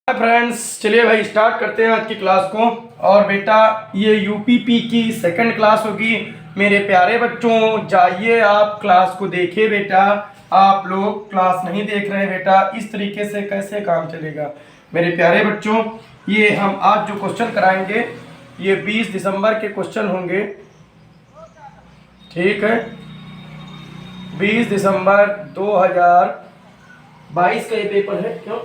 Friends, चलिए भाई start करते हैं आज की क्लास को। और बेटा ये यूपीपी की सेकंड क्लास होगी। मेरे प्यारे बच्चों, जाइए आप क्लास को देखिए बेटा। आप लोग क्लास नहीं देख रहे हैं बेटा, इस तरीके से कैसे काम चलेगा मेरे प्यारे बच्चों। ये हम आज जो क्वेश्चन कराएंगे ये 20 दिसंबर के क्वेश्चन होंगे, ठीक है। 20 दिसंबर 2022 का ये पेपर है, क्यों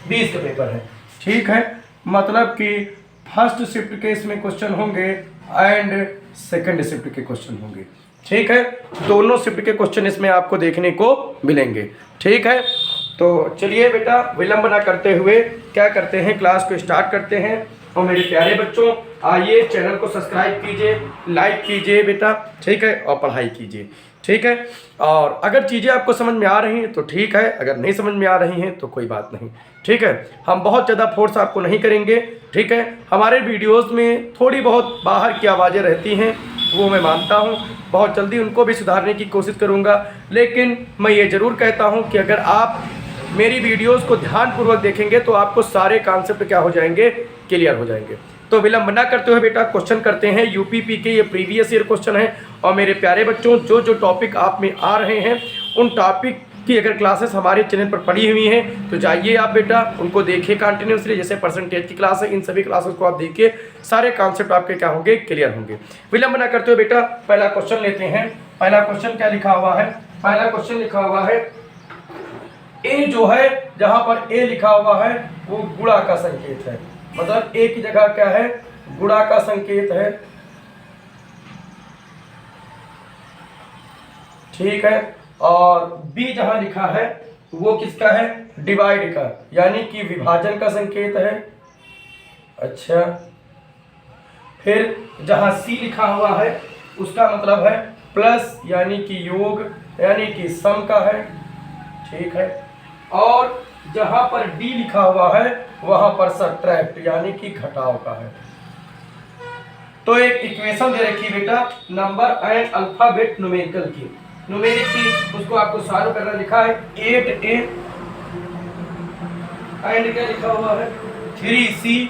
20 का पेपर है, ठीक है। मतलब कि फर्स्ट शिफ्ट के इसमें क्वेश्चन होंगे एंड सेकंड शिफ्ट के क्वेश्चन होंगे, ठीक है। दोनों शिफ्ट के क्वेश्चन इसमें आपको देखने को मिलेंगे, ठीक है। तो चलिए बेटा विलंब ना करते हुए क्या करते हैं, क्लास को स्टार्ट करते हैं। और मेरे प्यारे बच्चों, आइए चैनल को सब्सक्राइब कीजिए, लाइक कीजिए बेटा, ठीक है, और पढ़ाई कीजिए, ठीक है। और अगर चीज़ें आपको समझ में आ रही हैं तो ठीक है, अगर नहीं समझ में आ रही हैं तो कोई बात नहीं, ठीक है। हम बहुत ज़्यादा फोर्स आपको नहीं करेंगे, ठीक है। हमारे वीडियोस में थोड़ी बहुत बाहर की आवाज़ें रहती हैं, वो मैं मानता हूँ, बहुत जल्दी उनको भी सुधारने की कोशिश करूँगा। लेकिन मैं ये ज़रूर कहता हूँ कि अगर आप मेरी वीडियोस को ध्यानपूर्वक देखेंगे तो आपको सारे कॉन्सेप्ट क्या हो जाएंगे, क्लियर हो जाएंगे। तो विलंब ना करते हुए बेटा क्वेश्चन करते हैं। यूपीपी के ये प्रीवियस ईयर क्वेश्चन है। और मेरे प्यारे बच्चों, जो जो टॉपिक आप में आ रहे हैं उन टॉपिक की अगर क्लासेस हमारे चैनल पर पड़ी हुई हैं तो जाइए आप बेटा उनको देखिए कंटिन्यूसली। जैसे परसेंटेज की क्लास है, इन सभी क्लासेस को आप देखिए, सारे कॉन्सेप्ट आपके क्या होंगे, क्लियर होंगे। विलंब ना करते हुए बेटा पहला क्वेश्चन लेते हैं। पहला क्वेश्चन क्या लिखा हुआ है, पहला क्वेश्चन लिखा हुआ है ए जो है, जहां पर ए लिखा हुआ है वो गुणा का संकेत है। मतलब ए की जगह क्या है, गुणा का संकेत है, ठीक है। और बी जहां लिखा है वो किसका है, डिवाइड का, यानी कि विभाजन का संकेत है। अच्छा, फिर जहां सी लिखा हुआ है उसका मतलब है प्लस, यानी कि योग, यानी कि सम का है, ठीक है। और जहां पर डी लिखा हुआ है वहां पर सबट्रैक्ट, यानी कि घटाव का है। तो एक इक्वेशन दे रखी बेटा नंबर एंड अल्फाबेट न्यूमेरिकल की, न्यूमेरिक की, उसको आपको सॉल्व करना। लिखा है 8a एंड क्या लिखा हुआ है 3c,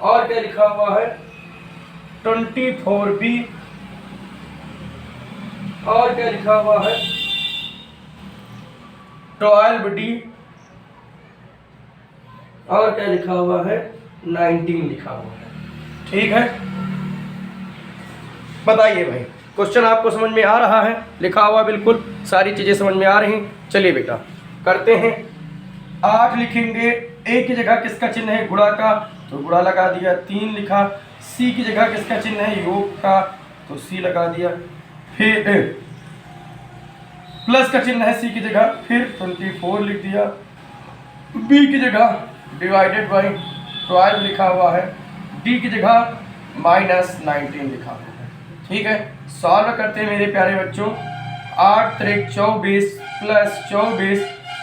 और क्या लिखा हुआ है 24b, और क्या लिखा हुआ है 12d, और क्या लिखा हुआ है 19 लिखा हुआ है, ठीक है। बताइए भाई, क्वेश्चन आपको समझ में आ रहा है, लिखा हुआ बिल्कुल सारी चीजें समझ में आ रही। चलिए बेटा करते हैं। 8 लिखेंगे, ए की जगह किसका चिन्ह है, गुणा का, तो गुणा लगा दिया। 3 लिखा, सी की जगह किसका चिन्ह है, योग का, तो सी लगा दिया। फिर प्लस का चिन्ह है सी की जगह, फिर 24 लिख दिया। बी की जगह डिवाइडेड बाई 12 लिखा हुआ है, डी की जगह -19 लिखा हुआ है, ठीक है। सॉल्व करते हैं मेरे प्यारे बच्चों। 8 त्रिक 24 प्लस 24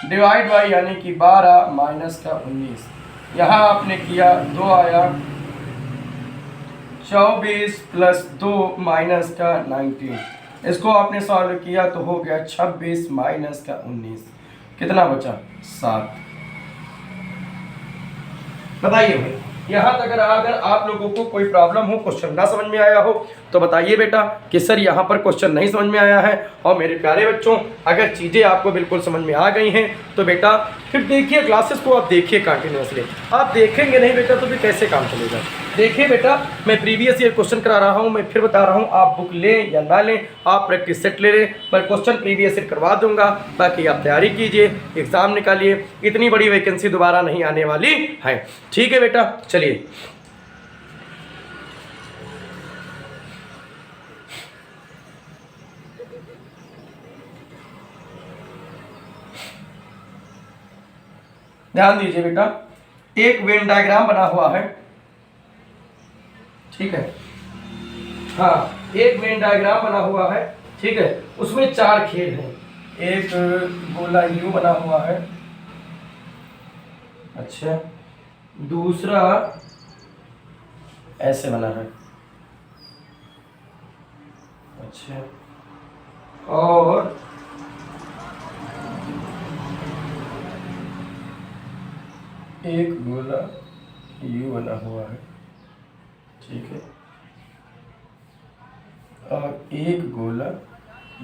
डिवाइड बाई, यानी कि 12 माइनस का 19। यहाँ आपने किया 2 आया, 24 प्लस 2 माइनस का 19। इसको आपने सॉल्व किया तो हो गया 26 माइनस का 19, कितना बचा 7। बताइए भाई, यहाँ तक अगर आप लोगों को कोई प्रॉब्लम हो, क्वेश्चन ना समझ में आया हो तो बताइए बेटा कि सर यहाँ पर क्वेश्चन नहीं समझ में आया है। और मेरे प्यारे बच्चों, अगर चीज़ें आपको बिल्कुल समझ में आ गई हैं तो बेटा फिर देखिए क्लासेस को, आप देखिए कंटिन्यूसली। आप देखेंगे नहीं बेटा तो फिर कैसे काम चलेगा। देखिए बेटा, मैं प्रीवियस ईयर क्वेश्चन करा रहा हूँ, मैं फिर बता रहा हूँ, आप बुक लें या ना लें, आप प्रैक्टिस सेट ले लें, मैं क्वेश्चन प्रीवियस ईयर करवा दूंगा। बाकी आप तैयारी कीजिए, एग्ज़ाम निकालिए, इतनी बड़ी वैकेंसी दोबारा नहीं आने वाली है, ठीक है बेटा। चलिए ध्यान दीजिए बेटा, एक वेन डायग्राम बना हुआ है, ठीक है। हाँ, एक वेन डायग्राम बना हुआ है, ठीक है। उसमें 4 खेल हैं। एक गोला यू बना हुआ है, अच्छा, दूसरा ऐसे बना है, अच्छा, और एक गोला यू बना हुआ है, ठीक है, और एक गोला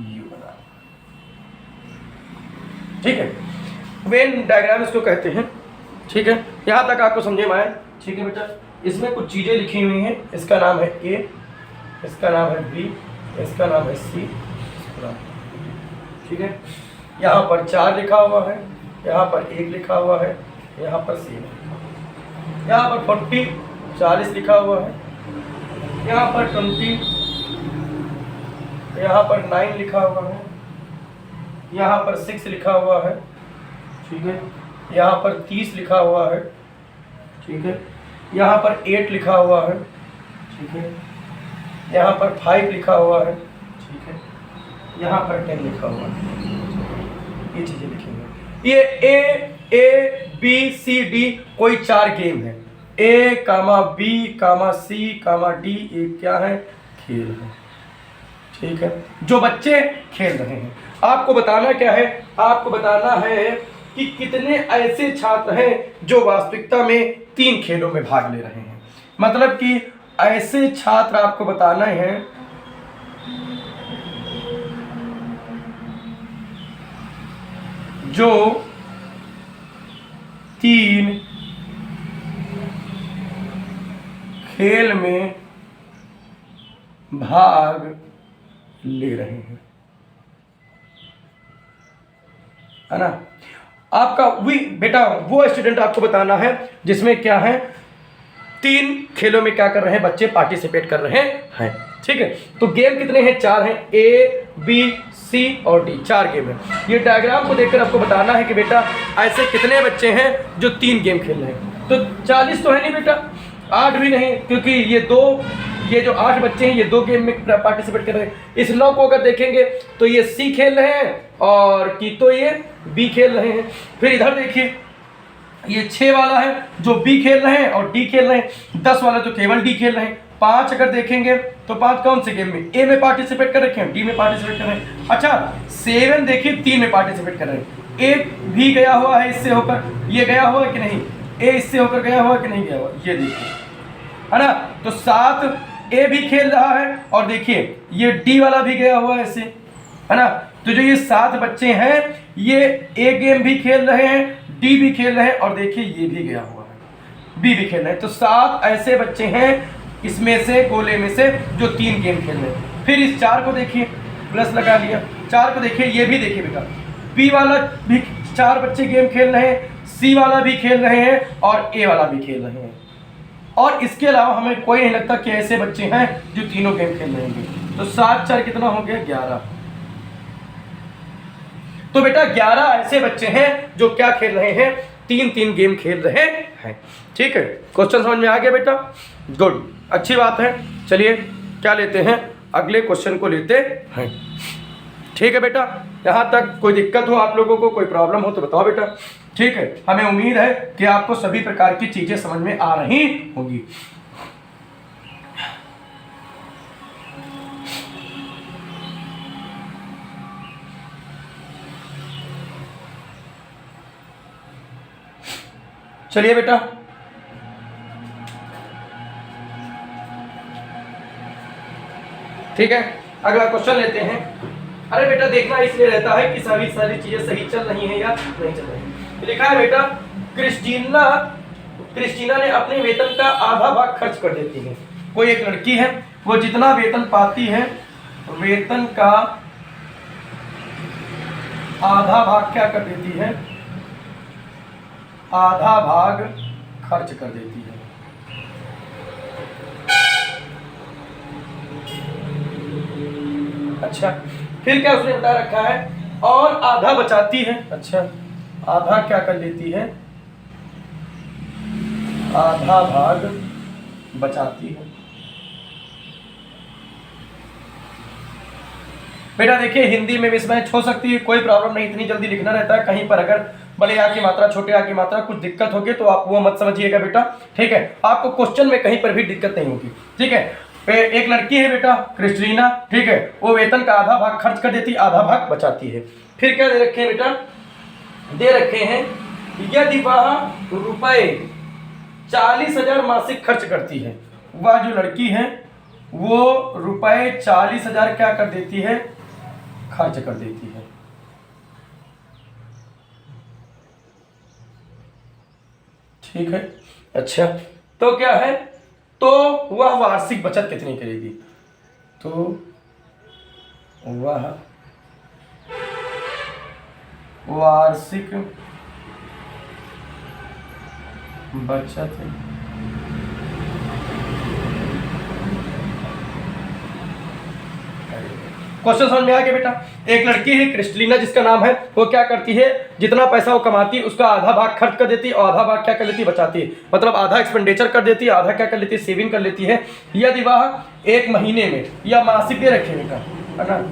यू बना, ठीक है। वेन डायग्राम इसको कहते हैं, ठीक है। यहाँ तक आपको समझे में आए, ठीक है बेटा। इसमें कुछ चीज़ें लिखी हुई हैं, इसका नाम है ए, इसका नाम है बी, इसका नाम है सी, ठीक है। यहाँ पर 4 लिखा हुआ है, यहाँ पर 1 लिखा हुआ है, यहाँ पर सी, यहाँ पर 40 लिखा हुआ है, यहाँ पर 20, यहाँ पर 9 लिखा हुआ है, यहाँ पर 6 लिखा हुआ है, ठीक है। यहाँ पर 30 लिखा हुआ है, ठीक है। यहाँ पर 8 लिखा हुआ है, ठीक है। यहाँ पर 5 लिखा हुआ है, ठीक है। यहाँ पर 10 लिखा हुआ है, ये चीज़ें लिखी हुई। ये ए बी सी डी कोई 4 गेम है। ए कामा बी कामा सी कामा डी, ये क्या है? खेल है, ठीक है, जो बच्चे खेल रहे हैं। आपको बताना क्या है? आपको बताना है कि कितने ऐसे छात्र हैं जो वास्तविकता में 3 खेलों में भाग ले रहे हैं। मतलब कि ऐसे छात्र आपको बताना है जो 3 खेल में भाग ले रहे हैं, है ना। आपका बेटा वो स्टूडेंट आपको बताना है जिसमें क्या है, 3 खेलों में क्या कर रहे हैं बच्चे, पार्टिसिपेट कर रहे हैं, ठीक है। तो गेम कितने हैं? 4 हैं, ए बी सी और डी, 4 गेम है। ये डायग्राम को देखकर आपको बताना है कि बेटा ऐसे कितने बच्चे हैं जो 3 गेम खेल रहे हैं। तो 40 तो है नहीं बेटा, 8 भी नहीं, क्योंकि ये जो 8 बच्चे हैं ये 2 गेम में पार्टिसिपेट कर रहे हैं। इस 9 को अगर देखेंगे तो ये सी खेल रहे हैं और की तो ये बी खेल रहे हैं। फिर इधर देखिए, ये 6 वाला है जो बी खेल रहे हैं और डी खेल रहे हैं। 10 वाला जो केवल डी खेल रहे हैं। 5 अगर देखेंगे तो 5 कौन से गेम में? ए में पार्टिसिपेट कर रखे हैं, डी में पार्टिसिपेट कर रहे हैं। अच्छा 7 देखिए 3 में पार्टिसिपेट कर रहे हैं। 8 भी गया हुआ है इससे होकर, ये गया हुआ है कि नहीं? ए इससे होकर गया हुआ है कि नहीं गया हुआ? ये देखिए, है ना। तो 7 ए भी खेल रहा है और देखिए ये डी वाला भी गया हुआ है इससे, है ना। तो जो ये 7 बच्चे हैं ये ए गेम भी खेल रहे हैं, डी भी खेल रहे हैं और देखिए ये भी गया हुआ है, बी भी खेल रहे हैं। तो 7 ऐसे बच्चे हैं इसमें से, गोले में से, जो 3 गेम खेल रहे हैं। फिर इस 4 को देखिए, प्लस लगा लिया। 4 को देखिए, ये भी देखिए बेटा, बी वाला भी 4 बच्चे गेम खेल रहे हैं, सी वाला भी खेल रहे हैं और ए वाला भी खेल रहे हैं। और इसके अलावा हमें कोई नहीं लगता कि ऐसे बच्चे हैं जो तीनों गेम खेल रहे हैं। तो 7 4 कितना हो गया? 11। तो बेटा 11 ऐसे बच्चे हैं जो क्या खेल रहे हैं? 3 गेम खेल रहे हैं, ठीक है। क्वेश्चन समझ में आ गया बेटा? गुड, अच्छी बात है। चलिए क्या लेते हैं, अगले क्वेश्चन को लेते हैं, ठीक है बेटा। यहाँ तक कोई दिक्कत हो आप लोगों को, कोई प्रॉब्लम हो तो बताओ बेटा, ठीक है। हमें उम्मीद है कि आपको सभी प्रकार की चीजें समझ में आ रही होंगी। चलिए बेटा, ठीक है, अगला क्वेश्चन लेते हैं। अरे बेटा देखना इसलिए रहता है कि सभी सारी चीजें सही चल रही हैं या नहीं चल रही हैं। लिखा है बेटा, क्रिस्टीना ने अपने वेतन का आधा भाग खर्च कर देती है। कोई एक लड़की है, वो जितना वेतन पाती है वेतन का आधा भाग क्या कर देती है? आधा भाग खर्च कर देती है। अच्छा, फिर क्या उसने बता रखा है? और आधा बचाती है। अच्छा, आधा क्या कर लेती है? आधा भाग बचाती है। बेटा देखिए हिंदी में मिसमैच हो सकती है, कोई प्रॉब्लम नहीं, इतनी जल्दी लिखना रहता है। कहीं पर अगर बड़े आ की मात्रा छोटे आ की मात्रा कुछ दिक्कत होगी तो आप वो मत समझिएगा बेटा, ठीक है। आपको क्वेश्चन में कहीं पर भी दिक्कत नहीं होगी, ठीक है। एक लड़की है बेटा क्रिस्टीना, ठीक है, वो वेतन का आधा भाग खर्च कर देती, आधा भाग बचाती है। फिर क्या दे रखे हैं बेटा? दे रखे हैं यदि वह रुपए 40,000 मासिक खर्च करती है, वह जो लड़की है वो रुपए 40,000 क्या कर देती है, खर्च कर देती है। ठीक है, अच्छा तो क्या है, तो वह वार्षिक बचत कितनी करेगी, तो वह वार्षिक बचत क्वेश्चन समझ में आ गया बेटा। एक लड़की है क्रिस्टलिना जिसका नाम है, वो क्या करती है, जितना पैसा वो कमाती है उसका आधा भाग खर्च कर देती है और आधा भाग क्या कर लेती है, बचाती है। मतलब आधा एक्सपेंडिचर कर देती है, आधा क्या कर लेती है, सेविंग कर लेती है। यदि वह एक महीने में या मासिक दे रखे बेटा, है ना,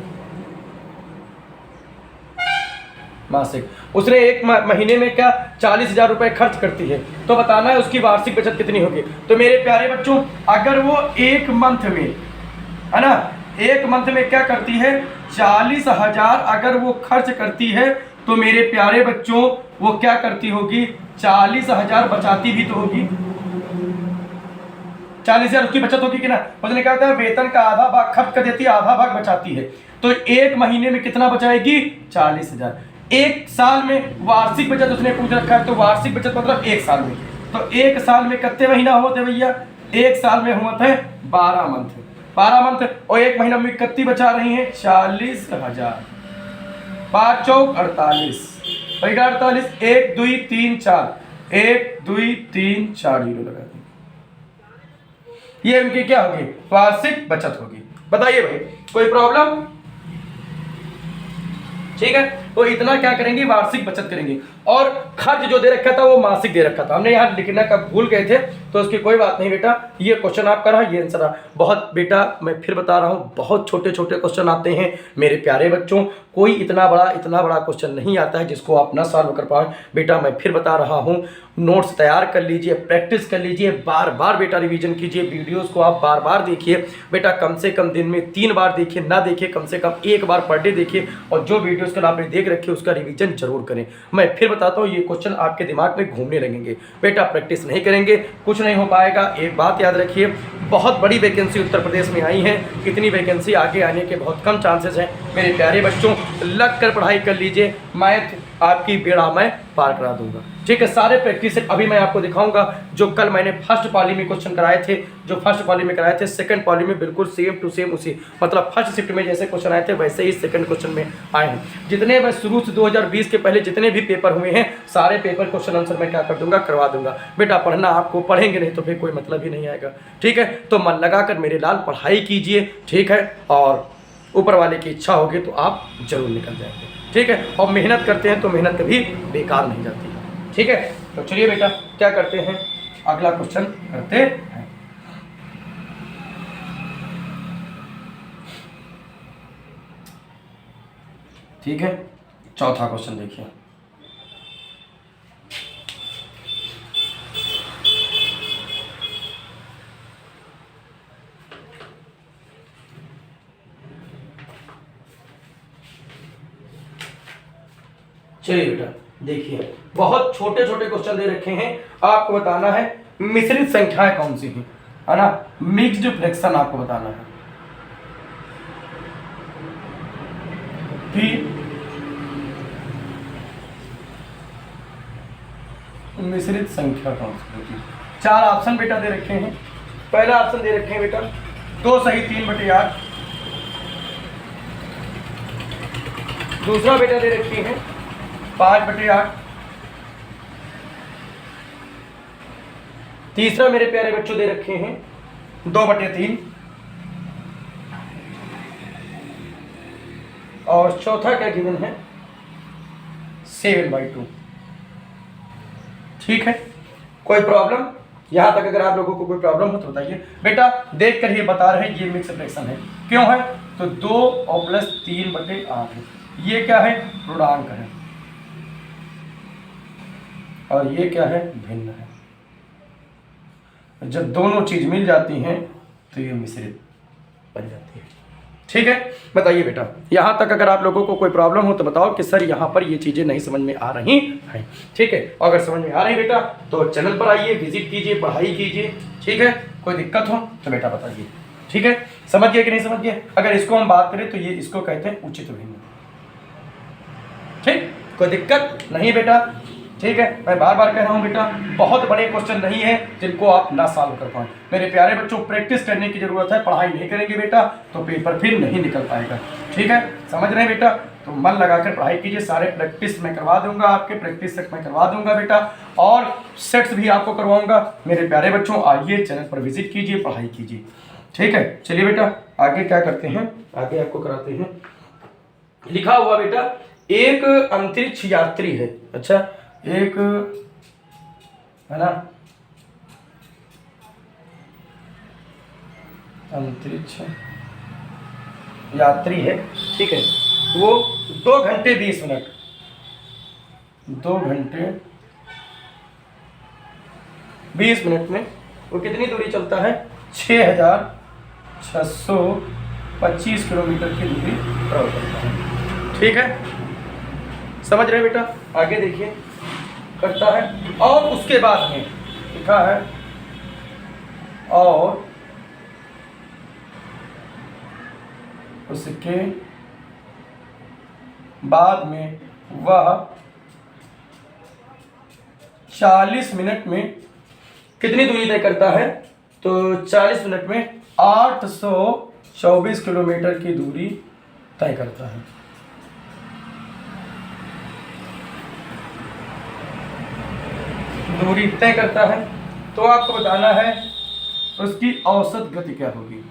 मासिक, उसने एक महीने में क्या 40,000 रुपए खर्च करती है, तो बताना है उसकी वार्षिक बचत कितनी होगी। तो मेरे प्यारे बच्चों, अगर वो एक मंथ में, है ना, एक मंथ में क्या करती है, 40,000 अगर वो खर्च करती है, तो मेरे प्यारे बच्चों वो क्या करती होगी, 40,000 बचाती भी तो होगी। 40,000 उसकी बचत होगी कि ना। उसने क्या होता है, वेतन का आधा भाग खर्च कर देती है, आधा भाग बचाती है। तो एक महीने में कितना बचाएगी, 40,000। एक साल में वार्षिक बचत उसने पूछ रखा है, तो वार्षिक बचत मतलब एक साल में। तो एक साल में कितने महीना होते भैया, एक साल में हुआ थे 12 मंथ, 12 मंथ, और एक महीना में कितनी बचा रही है, 40,000। 5 चौक 48, 48, 1 2 3 4, 1 2 3 4 जीरो लगा दी। ये उनकी क्या होगी, वार्षिक बचत होगी। बताइए भाई, कोई प्रॉब्लम? ठीक है, तो इतना क्या करेंगे, वार्षिक बचत करेंगे। और खर्च जो दे रखा था वो मासिक दे रखा था, हमने यहाँ लिखना का भूल गए थे, तो उसकी कोई बात नहीं बेटा। ये क्वेश्चन आपका रहा, ये आंसर रहा। बहुत बेटा मैं फिर बता रहा हूँ, बहुत छोटे छोटे क्वेश्चन आते हैं मेरे प्यारे बच्चों, कोई इतना बड़ा क्वेश्चन नहीं आता है जिसको आप ना सॉल्व कर पाए। बेटा मैं फिर बता रहा हूँ, नोट्स तैयार कर लीजिए, प्रैक्टिस कर लीजिए, बार बार बेटा रिवीजन कीजिए, वीडियोस को आप बार बार देखिए बेटा, कम से कम दिन में 3 बार देखिए, ना देखिए कम से कम 1 बार पर डे देखिए, और जो वीडियोस कल आपने देख रखे उसका रिवीजन जरूर करें। मैं फिर बताता हूँ, ये क्वेश्चन आपके दिमाग में घूमने लगेंगे। बेटा प्रैक्टिस नहीं करेंगे कुछ नहीं हो पाएगा। एक बात याद रखिए, बहुत बड़ी वैकेंसी उत्तर प्रदेश में आई है, कितनी वैकेंसी आगे आने के बहुत कम चांसेस हैं। मेरे प्यारे बच्चों लग कर पढ़ाई कर लीजिए, मैथ आपकी बेड़ा मैं पार करा दूंगा। ठीक है, सारे प्रैक्टिस अभी मैं आपको दिखाऊंगा जो कल मैंने फर्स्ट पाली में क्वेश्चन कराए थे, जो फर्स्ट पाली में कराए थे सेकंड पाली में बिल्कुल सेम टू सेम उसी, मतलब फर्स्ट शिफ्ट में जैसे क्वेश्चन आए थे वैसे ही सेकंड क्वेश्चन में आए हैं। जितने मैं शुरू से 2020 के पहले जितने भी पेपर हुए हैं सारे पेपर क्वेश्चन आंसर मैं क्या कर दूंगा, करवा दूंगा। बेटा पढ़ना आपको, पढ़ेंगे नहीं तो फिर कोई मतलब ही नहीं आएगा। ठीक है, तो मन लगाकर मेरे लाल पढ़ाई कीजिए। ठीक है, और ऊपर वाले की इच्छा होगी तो आप जरूर निकल जाएंगे। ठीक है, और मेहनत करते हैं तो मेहनत कभी बेकार नहीं जाती। ठीक है, तो चलिए बेटा क्या करते हैं, अगला क्वेश्चन करते हैं। ठीक है, चौथा क्वेश्चन देखिए। चलिए बेटा देखिए, बहुत छोटे छोटे क्वेश्चन दे रखे हैं, आपको बताना है मिश्रित संख्याएं कौन सी हैं, है ना, मिक्स्ड फ्रैक्शन आपको बताना है कि मिश्रित संख्या कौन सी होती है। 4 ऑप्शन बेटा दे रखे हैं। पहला ऑप्शन दे रखे हैं बेटा 2 सही 3/8। दूसरा बेटा दे रखे हैं 5/8। तीसरा मेरे प्यारे बच्चों दे रखे हैं 2/3। और चौथा क्या गिवन है 7/2। ठीक है, कोई प्रॉब्लम? यहां तक अगर आप लोगों को कोई प्रॉब्लम हो तो बताइए। बेटा देख कर ही बता रहे हैं ये मिक्स फ्रैक्शन है, क्यों है, तो 2 और प्लस 3/8 है। ये क्या है, पूर्णांक है, और ये क्या है, भिन्न है। जब दोनों चीज मिल जाती हैं तो ये मिश्रित बन जाती है। ठीक है, बताइए बेटा, यहाँ तक अगर आप लोगों को कोई प्रॉब्लम हो तो बताओ कि सर यहाँ पर ये चीज़ें नहीं समझ में आ रही हैं। ठीक है, अगर समझ में आ रही बेटा तो चैनल पर आइए, विजिट कीजिए, पढ़ाई कीजिए। ठीक है, कोई दिक्कत हो तो बेटा बताइए। ठीक है, समझ गए कि नहीं समझ गए? अगर इसको हम बात करें तो ये इसको कहते हैं उचित भिन्न। ठीक, कोई दिक्कत नहीं बेटा। ठीक है, मैं बार बार कह रहा हूँ बेटा, बहुत बड़े क्वेश्चन नहीं है जिनको आप ना सॉल्व कर पाएं। मेरे प्यारे बच्चों, प्रैक्टिस करने की जरूरत है। पढ़ाई नहीं करेंगे बेटा तो पेपर फिर नहीं निकल पाएगा। ठीक है, समझ रहे हैं बेटा? तो मन लगाकर पढ़ाई कीजिए। सारे प्रैक्टिस मैं करवा दूंगा, आपके प्रैक्टिस सेट मैं करवा दूंगा बेटा, और सेट्स भी आपको करवाऊंगा। मेरे प्यारे बच्चों, आइए चैनल पर विजिट कीजिए, पढ़ाई कीजिए। ठीक है, चलिए बेटा आगे क्या करते हैं, आगे आपको कराते हैं। लिखा हुआ बेटा, एक अंतरिक्ष यात्री है। अच्छा, एक है ना अंतरिक्ष यात्री है। ठीक है, वो 2 घंटे 20 मिनट 2 घंटे 20 मिनट में वो कितनी दूरी चलता है? 6625 किलोमीटर की दूरी ट्रैवल करता है। ठीक है, समझ रहे बेटा? आगे देखिए, करता है और उसके बाद में लिखा है, और उसके बाद में वह 40 मिनट में कितनी दूरी तय करता है? तो 40 मिनट में 824 किलोमीटर की दूरी तय करता है। दूरी तय करता है, तो आपको बताना है उसकी औसत गति क्या होगी।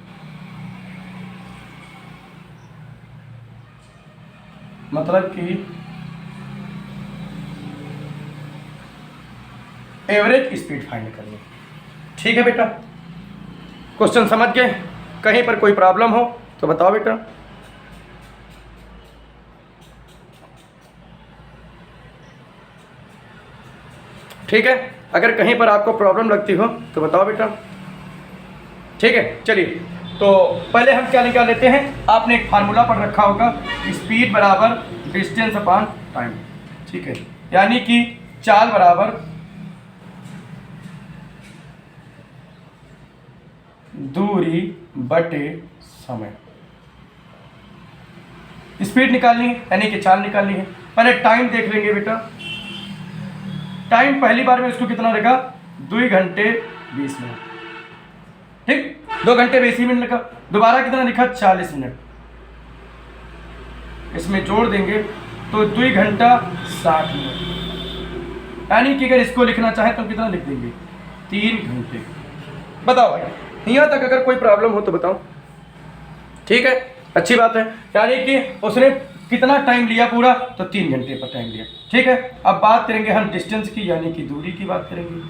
मतलब कि एवरेज स्पीड फाइंड करनी। ठीक है बेटा, क्वेश्चन समझ गए? कहीं पर कोई प्रॉब्लम हो तो बताओ बेटा। ठीक है, अगर कहीं पर आपको प्रॉब्लम लगती हो तो बताओ बेटा। ठीक है, चलिए तो पहले हम क्या निकाल लेते हैं। आपने एक फार्मूला पढ़ रखा होगा, स्पीड बराबर डिस्टेंस अपॉन टाइम। ठीक है, यानी कि चाल बराबर दूरी बटे समय। स्पीड निकालनी है यानी कि चाल निकालनी है। पहले टाइम देख लेंगे बेटा। टाइम पहली बार में उसको कितना लगा? 2 घंटे 20 मिनट। ठीक, 2 घंटे 20 मिनट लिखा। दोबारा कितना लिखा? 40 मिनट। इसमें जोड़ देंगे तो 2 घंटा 60 मिनट, यानी कि अगर इसको लिखना चाहे तो कितना लिख देंगे? 3 घंटे। बताओ भाई, यहाँ तक अगर कोई प्रॉब्लम हो तो बताओ। ठीक है, अच्छी बात है। यानी कि उसने कितना टाइम लिया पूरा? तो 3 घंटे पर टाइम लिया। ठीक है, अब बात करेंगे हम डिस्टेंस की, यानी कि दूरी की बात करेंगे।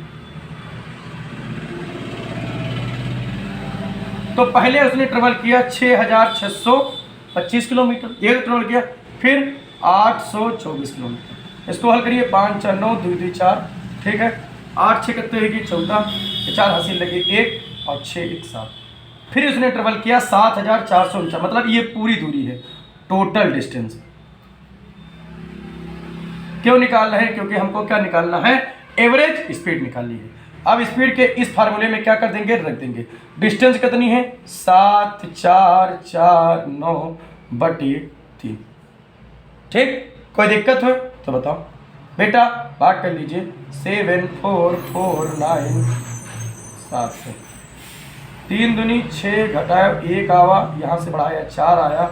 तो पहले उसने ट्रेवल किया 6625 किलोमीटर, ये ट्रेवल किया। फिर 824 किलोमीटर। इसको हल करिए, 5 4 9 2 2 4। ठीक है, 8 6 कितने होगी? 14, 4 हासिल लगे 1 और 6 1 7। फिर उसने ट्रेवल किया 7449, मतलब ये पूरी दूरी है, टोटल डिस्टेंस। क्यों निकालना है? क्योंकि हमको क्या निकालना है? एवरेज स्पीड निकालनी है। अब स्पीड के इस फार्मूले में क्या कर देंगे? रख देंगे। डिस्टेंस कितनी है? 7449 बटे 3। ठीक, कोई दिक्कत हो तो बताओ बेटा। बात कर लीजिए, 7449 7 से 3 दूनी 6 घटाया 1 आवा, यहाँ से बढ़ाया 4 आया।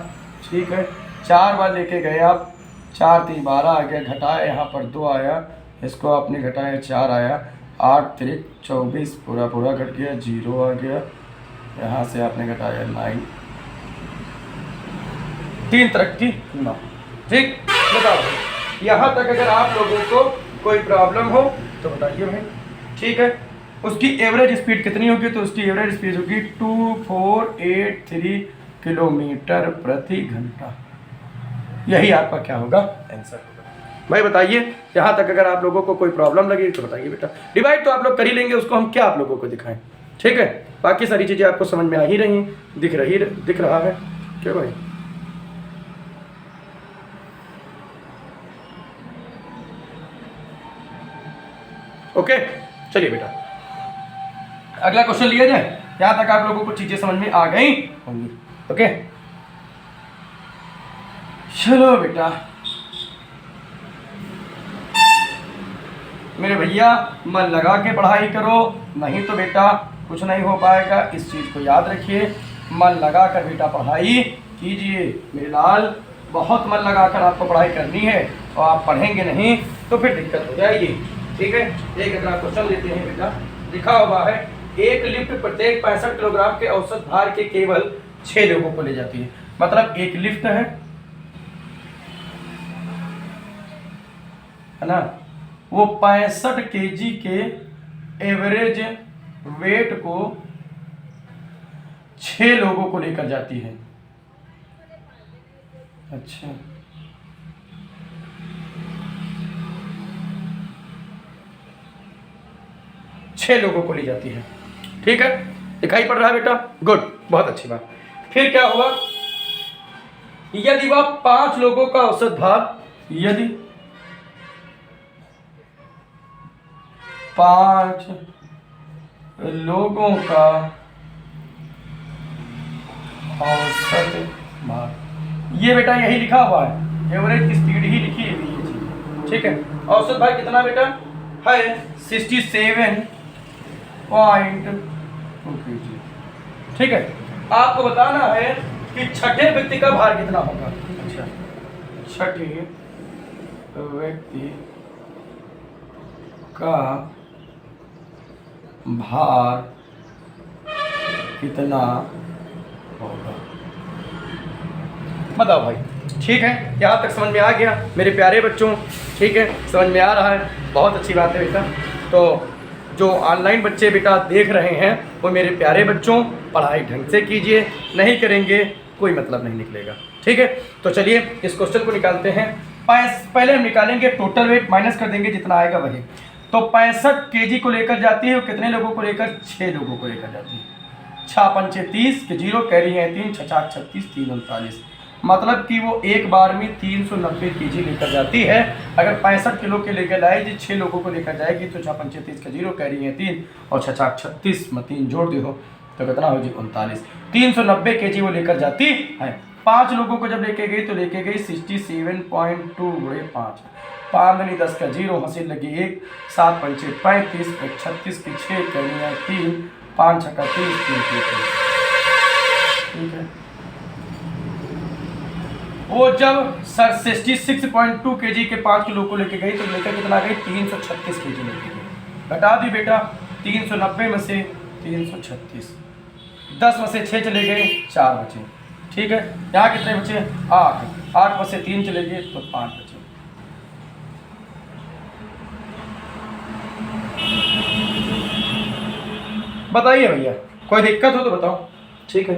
ठीक है, 4 बार लेके गए आप, 4 3 12 आ गया, घटाया यहाँ पर 2 आया, इसको आपने घटाया 4 आया, 8 3 24 पूरा पूरा घट गया, 0 आ गया, यहाँ से आपने घटाया 9, 3 तरक्की 9। ठीक, बताओ यहाँ तक अगर आप लोगों को कोई प्रॉब्लम हो तो बताइए भाई। ठीक है, उसकी एवरेज स्पीड कितनी होगी? तो उसकी एवरेज स्पीड होगी 2483 किलोमीटर प्रति घंटा। यही आपका क्या होगा? आंसर होगा। भाई बताइए, यहाँ तक अगर आप लोगों को कोई प्रॉब्लम लगी तो बताइए बेटा। डिवाइड तो आप लोग कर ही लेंगे, उसको हम क्या आप लोगों को दिखाएं? ठीक है, बाकी सारी चीज़ें आपको समझ में आ ही रही, दिख रहा है। क्या भाई? ओके, चलिए बेटा अगला क्वेश्चन लिया जाए। यहां तक आप लोगों को चीजें समझ में आ गई होंगी। ओके चलो बेटा, मेरे भैया मन लगा के पढ़ाई करो, नहीं तो बेटा कुछ नहीं हो पाएगा। इस चीज को याद रखिए, मन लगा कर बेटा पढ़ाई कीजिए मेरे लाल, बहुत मन लगा कर आपको पढ़ाई करनी है। और आप पढ़ेंगे नहीं तो फिर दिक्कत हो जाएगी। ठीक है, एक अगला क्वेश्चन लेते हैं बेटा। लिखा हुआ है एक लिफ्ट प्रत्येक 65 किलोग्राम के औसत भार के केवल 6 लोगों को ले जाती है। मतलब एक लिफ्ट है ना, वो 65 केजी के एवरेज वेट को 6 लोगों को लेकर जाती है। अच्छा, छह लोगों को ले जाती है। ठीक है, दिखाई पड़ रहा है बेटा? गुड, बहुत अच्छी बात। फिर क्या हुआ, यदि वह 5 लोगों का औसत भार, यदि 5 लोगों का औसत भार, ये बेटा यही लिखा हुआ है, एवरेज स्पीड ही लिखी हुई है चीज। ठीक है, औसत भार कितना बेटा है? 67.2 kg। ठीक है, आपको बताना है कि छठे व्यक्ति का भार कितना होगा। अच्छा, छठे व्यक्ति का भार कितना होगा, बताओ भाई। ठीक है, यहाँ तक समझ में आ गया मेरे प्यारे बच्चों? ठीक है, समझ में आ रहा है, बहुत अच्छी बात है बेटा। तो जो ऑनलाइन बच्चे बेटा देख रहे हैं वो मेरे प्यारे बच्चों, पढ़ाई ढंग से कीजिए, नहीं करेंगे कोई मतलब नहीं निकलेगा। ठीक है, तो चलिए इस क्वेश्चन को निकालते हैं। पहले हम निकालेंगे टोटल वेट, माइनस कर देंगे जितना आएगा वही। तो 65 केजी को लेकर जाती है, वो कितने लोगों को लेकर? 6 लोगों को लेकर जाती है। 6 पंचे 30 के 0 कैरी है 3, 6 4 36, 3 39। मतलब कि वो एक बार में 390 केजी लेकर जाती है। अगर 65 किलो के लेकर लाएगी, 6 लोगों को लेकर जाएगी तो 6 पंचे 30 का 0 कैरी है 3 और 6 4 36 में 3 जोड़ दे हो तो कितना हो जी? 39। 390 केजी वो लेकर जाती है। 5 लोगों को जब लेके गई तो लेके गई 67.2 गुणे 5, 5 दूनी 10 का 0, हंसी लगी 1, 7 पंचे 35, 36 की 6 कैरी है 3, 5 6 का 30, 3 ठीक है। वो जब 66.2 केजी के 5 किलो को लेके गई तो लेकर कितना गई? 336 केजी लेके गई। घटा दी बेटा, 390 में से 336, 10 में से 6 चले गए, 4 बचे। ठीक है, यहाँ कितने बचे? 8, 8 में से 3 चले गए तो 5 बचे। बताइए भैया, कोई दिक्कत हो तो बताओ। ठीक है,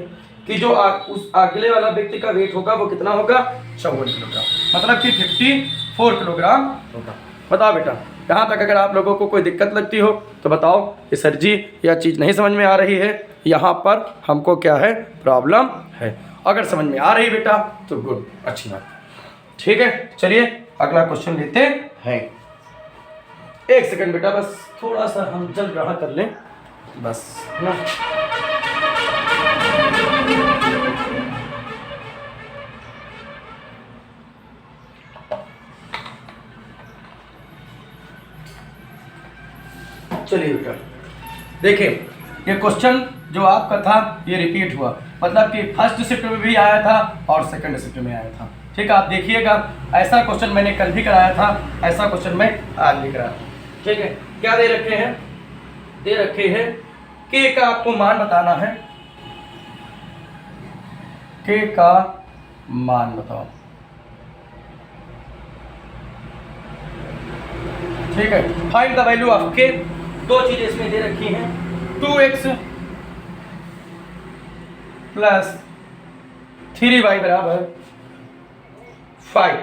कि जो उस अगले वाला व्यक्ति का वेट होगा वो कितना होगा? 54 किलोग्राम, मतलब कि 54 किलोग्राम होगा। बताओ बेटा, यहाँ तक अगर आप लोगों को कोई दिक्कत लगती हो तो बताओ कि सर जी यह चीज़ नहीं समझ में आ रही है, यहाँ पर हमको क्या है? प्रॉब्लम है। अगर समझ में आ रही बेटा तो गुड, अच्छी बात। ठीक है, चलिए अगला क्वेश्चन लेते हैं। 1 सेकंड बेटा, बस थोड़ा सा हम जल ग्रहण कर लें बस ना। चलिए बेटा, देखिए ये क्वेश्चन जो आपका था ये रिपीट हुआ, मतलब कि फर्स्ट शिफ्ट में भी आया था और सेकंड शिफ्ट में आया था। ठीक है, आप देखिएगा, ऐसा क्वेश्चन मैंने कल भी कराया था, ऐसा क्वेश्चन मैं आज भी कराया। ठीक है, क्या दे रखे हैं? दे रखे हैं के का आपको मान बताना है। के का मान बताओ। ठीक है, फाइंड द वैल्यू ऑफ के। दो चीजें इसमें दे रखी हैं, 2x प्लस 3y बराबर 5।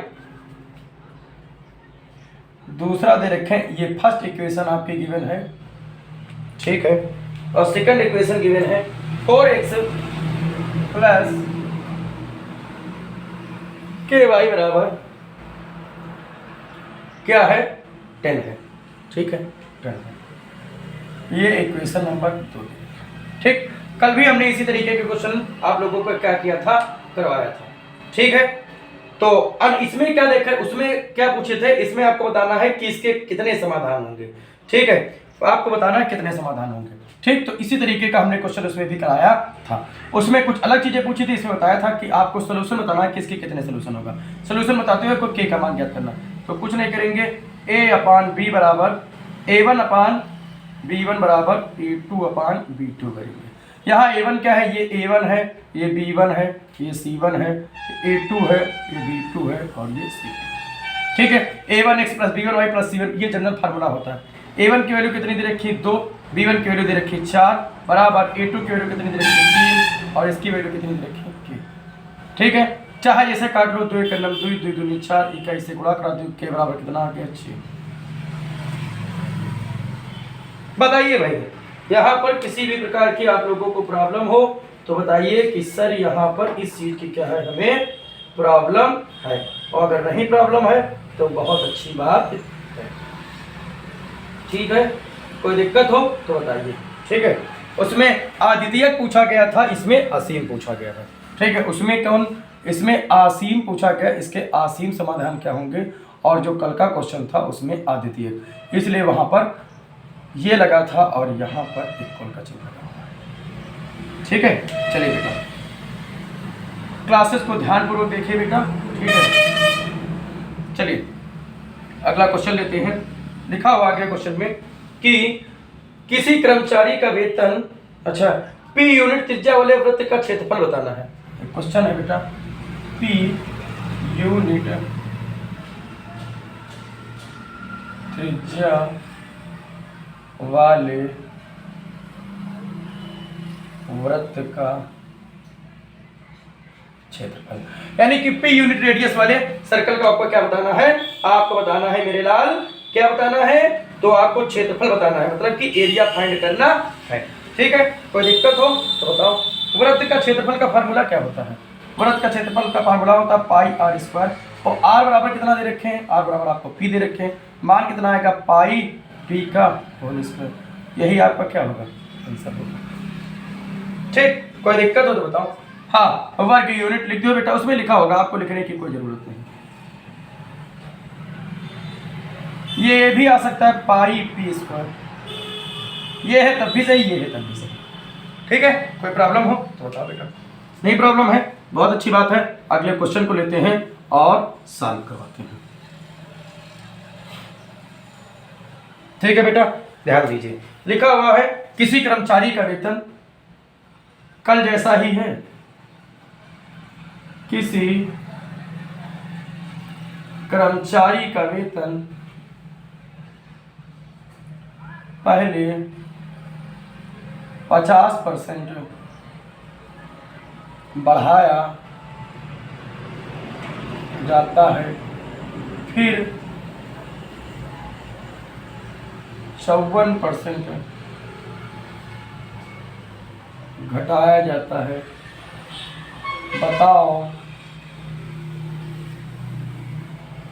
दूसरा दे रखे हैं, ये फर्स्ट इक्वेशन आपकी गिवन है। ठीक है, और सेकंड इक्वेशन गिवन है 4x प्लस के वाई बराबर क्या है 10 है, ठीक है 10 है। ये इक्वेशन नंबर 2। ठीक, कल भी हमने इसी तरीके के क्वेश्चन आप लोगों को क्या किया था, करवाया था, ठीक है। तो अब इसमें क्या देखा, उसमें क्या पूछे थे, इसमें आपको बताना है कि इसके कितने समाधान होंगे, ठीक है, तो आपको बताना है कितने समाधान होंगे, ठीक। तो इसी तरीके का हमने क्वेश्चन उसमें भी कराया था। उसमें कुछ अलग चीजें पूछी थी, इसमें बताया था कि आपको सोल्यूशन बताना है कि इसके कितने सोल्यूशन होगा। सोल्यूशन बताते हुए कोई के का मान ज्ञात करना, तो कुछ नहीं करेंगे, a/b बराबर a1/b1 बराबर a2/b2 करेंगे। यहाँ a1 क्या है, ये a1 है, ये b1 है, ये c1 है, ये a2 है, ये b2 है और ये c2, ठीक है। a1x plus b1y plus c1 ये जनरल फार्मूला होता है। a1 की वैल्यू कितनी दे रखी है 2, b1 की वैल्यू दे रखी है 4 बराबर a2 की वैल्यू कितनी दे रखी है 3 और इसकी वैल्यू कितनी दे रखी है, ठीक है। चाहे जैसे काट लो, 2 कलम 2 2 दूनी 4, इक्कीस से गुणा करा दो, के बराबर कितना आ गया 6। बताइए भाई, यहाँ पर किसी भी प्रकार की आप लोगों को प्रॉब्लम हो तो बताइए कि सर यहाँ पर इस चीज की क्या है, हमें प्रॉब्लम है, और अगर नहीं प्रॉब्लम है तो बहुत अच्छी बात है, ठीक है। कोई दिक्कत हो तो बताइए, ठीक है। उसमें अद्वितीयक पूछा गया था, इसमें असीम पूछा गया था, ठीक है। उसमें कौन, इसमें असीम पूछा गया, इसके असीम समाधान क्या होंगे, और जो कल का क्वेश्चन था उसमें अद्वितीयक, इसलिए वहां पर ये लगा था और यहाँ पर इक्वल का चिन्ह लगा हुआ है, ठीक है। चलिए बेटा, क्लासेस को ध्यानपूर्वक देखिए बेटा, ठीक है। चलिए अगला क्वेश्चन लेते हैं। लिखा हुआ आगे क्वेश्चन में कि किसी कर्मचारी का वेतन, अच्छा, p यूनिट त्रिज्या वाले वृत्त का क्षेत्रफल बताना है। क्वेश्चन है बेटा, p यूनिट त्रिज्या वाले वृत्त का क्षेत्रफल, यानी कि p यूनिट रेडियस वाले सर्कल का आपको क्या बताना है, आपको बताना है मेरे लाल, क्या बताना है, तो आपको क्षेत्रफल बताना है, मतलब कि एरिया फाइंड करना है, ठीक है। कोई दिक्कत हो तो बताओ। वृत्त का क्षेत्रफल का फार्मूला क्या होता है, वृत्त का क्षेत्रफल का फार्मूला होता है पाई आर स्क्वायर, और आर बराबर कितना दे रखे हैं, आर बराबर आपको पी दे रखे हैं, मान कितना आएगा पाई पी का होल स्क्वायर, यही आपका क्या होगा, आंसर होगा, ठीक। कोई दिक्कत हो तो बताओ। हाँ, वर्ग यूनिट लिख दो बेटा, उसमें लिखा होगा, आपको लिखने की कोई जरूरत नहीं। ये भी आ सकता है पाई पी स्क्वायर, ये है तब भी सही, ये है तब भी सही, ठीक है। कोई प्रॉब्लम हो तो बताओ बेटा, नहीं प्रॉब्लम है, बहुत अच्छी बात है। अगले क्वेश्चन को लेते हैं और सॉल्व करवाते हैं, ठीक है बेटा, ध्यान दीजिए। लिखा हुआ है किसी कर्मचारी का वेतन कल जैसा ही है, किसी कर्मचारी का वेतन पहले 50% बढ़ाया जाता है, फिर 54% घटाया जाता है। बताओ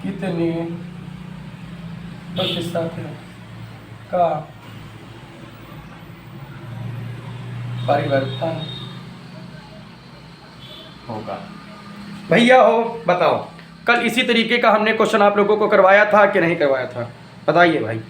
कितने प्रतिशत का परिवर्तन होगा। भैया हो बताओ, कल इसी तरीके का हमने क्वेश्चन आप लोगों को करवाया था कि नहीं करवाया था, बताइए भाई।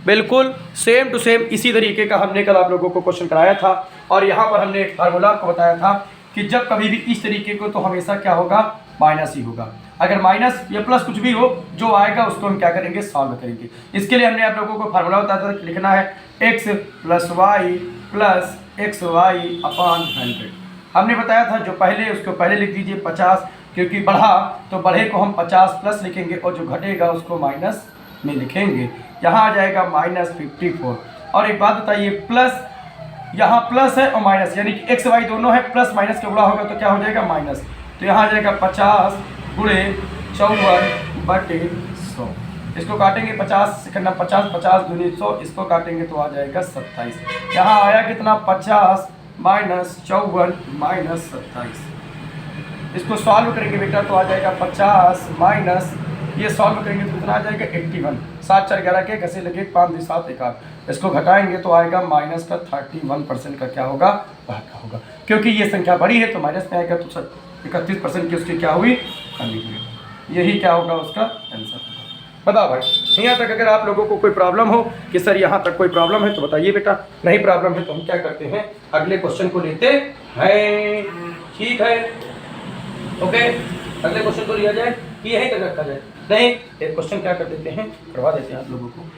बिल्कुल सेम टू सेम इसी तरीके का हमने कल आप लोगों को क्वेश्चन कराया था, और यहाँ पर हमने एक फार्मूला आपको बताया था कि जब कभी भी इस तरीके को, तो हमेशा क्या होगा, माइनस ही होगा। अगर माइनस या प्लस कुछ भी हो, जो आएगा उसको हम क्या करेंगे, सॉल्व करेंगे। इसके लिए हमने आप लोगों को फार्मूला बताया था, लिखना है x प्लस वाई अपॉन 100। हमने बताया था जो पहले उसको पहले लिख दीजिए 50, क्योंकि बढ़ा तो बढ़े को हम 50 प्लस लिखेंगे, और जो घटेगा उसको माइनस में लिखेंगे। यहाँ आ जाएगा -54। और एक बात बताइए, प्लस यहाँ प्लस है और माइनस, यानी कि x y दोनों है, प्लस माइनस के गुणा होगा तो क्या हो जाएगा, माइनस। तो यहाँ आ जाएगा 50 गुणे 54/100। इसको काटेंगे 50 सेकंड में, 50 50 दूनी 100, इसको काटेंगे तो आ जाएगा 27। यहाँ आया कितना, 50 - 54 - 27। इसको सॉल्व करेंगे बेटा तो आ जाएगा 50 माइनस, ये सॉल्व करेंगे तो कितना आ जाएगा 81। 7 4 11 के कैसे लगे 5 2 7 1 8, इसको घटाएंगे तो आएगा माइनस का 31% का क्या होगा, भाग का होगा। क्योंकि ये संख्या बड़ी है तो माइनस में आएगा, तो 31% की उसकी क्या हुई, कमी हुई। यही क्या होगा उसका आंसर होगा। बताओ भाई, यहाँ तक अगर आप लोगों को कोई प्रॉब्लम हो कि सर यहाँ तक कोई प्रॉब्लम है तो बताइए बेटा, नहीं प्रॉब्लम है तो हम क्या करते हैं, अगले क्वेश्चन को लेते हैं। ठीक है, ओके, अगले क्वेश्चन को लिया जाए कि यहीं तक रखा जाए, नहीं एक क्वेश्चन क्या कर देते हैं, करवा देते हैं आप लोगों को।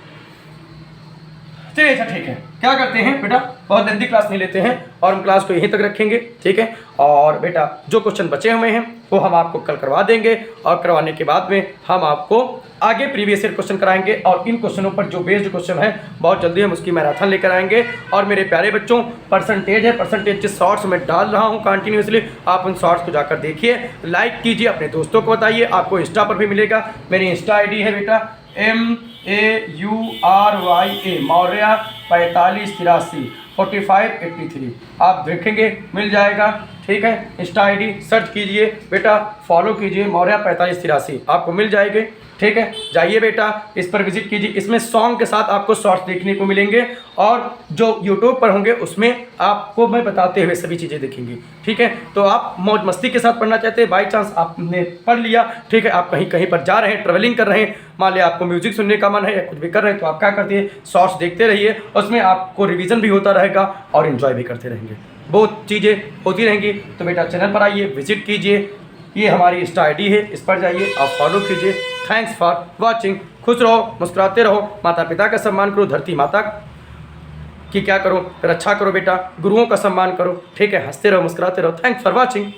चलिए अच्छा ठीक है, क्या करते हैं बेटा, बहुत लंबी क्लास नहीं लेते हैं और हम क्लास को यहीं तक रखेंगे। ठीक है, और बेटा जो क्वेश्चन बचे हुए हैं वो हम आपको कल करवा देंगे, और करवाने के बाद में हम आपको आगे प्रीवियस ईयर क्वेश्चन कराएंगे, और इन क्वेश्चनों पर जो बेस्ड क्वेश्चन है बहुत जल्दी हम उसकी मैराथन लेकर आएंगे। और मेरे प्यारे बच्चों, परसेंटेज है, परसेंटेज के शॉर्ट्स में डाल रहा हूँ कंटिन्यूसली, आप उन शॉर्ट्स को जाकर देखिए, लाइक कीजिए, अपने दोस्तों को बताइए, आपको इंस्टा पर भी मिलेगा। मेरी इंस्टा ID है बेटा MAURYA मौर्या 4583 4583, आप देखेंगे मिल जाएगा। ठीक है, इंस्टा ID सर्च कीजिए बेटा, फॉलो कीजिए मौर्या 4583, आपको मिल जाएंगे। ठीक है, जाइए बेटा इस पर विजिट कीजिए, इसमें सॉन्ग के साथ आपको शॉर्ट्स देखने को मिलेंगे, और जो यूट्यूब पर होंगे उसमें आपको मैं बताते हुए सभी चीज़ें देखेंगे। ठीक है, तो आप मौज मस्ती के साथ पढ़ना चाहते हैं, बाई चांस आपने पढ़ लिया, ठीक है, आप कहीं कहीं पर जा रहे हैं, ट्रेवलिंग कर रहे हैं, मान लिया आपको म्यूजिक सुनने का मन है या कुछ भी कर रहे हैं, तो आप क्या करते हैं, शॉर्ट्स देखते रहिए, उसमें आपको रिवीजन भी होता रहेगा और इन्जॉय भी करते रहेंगे, बहुत चीज़ें होती रहेंगी। तो बेटा चैनल पर आइए, विजिट कीजिए, ये हमारी इंस्टा ID है, इस पर जाइए, आप फॉलो कीजिए। Thanks for watching. खुश रहो, मुस्कुराते रहो, माता पिता का सम्मान करो, धरती माता की क्या करो, रक्षा करो बेटा, गुरुओं का सम्मान करो। ठीक है, हंसते रहो, मुस्कुराते रहो। Thanks for watching.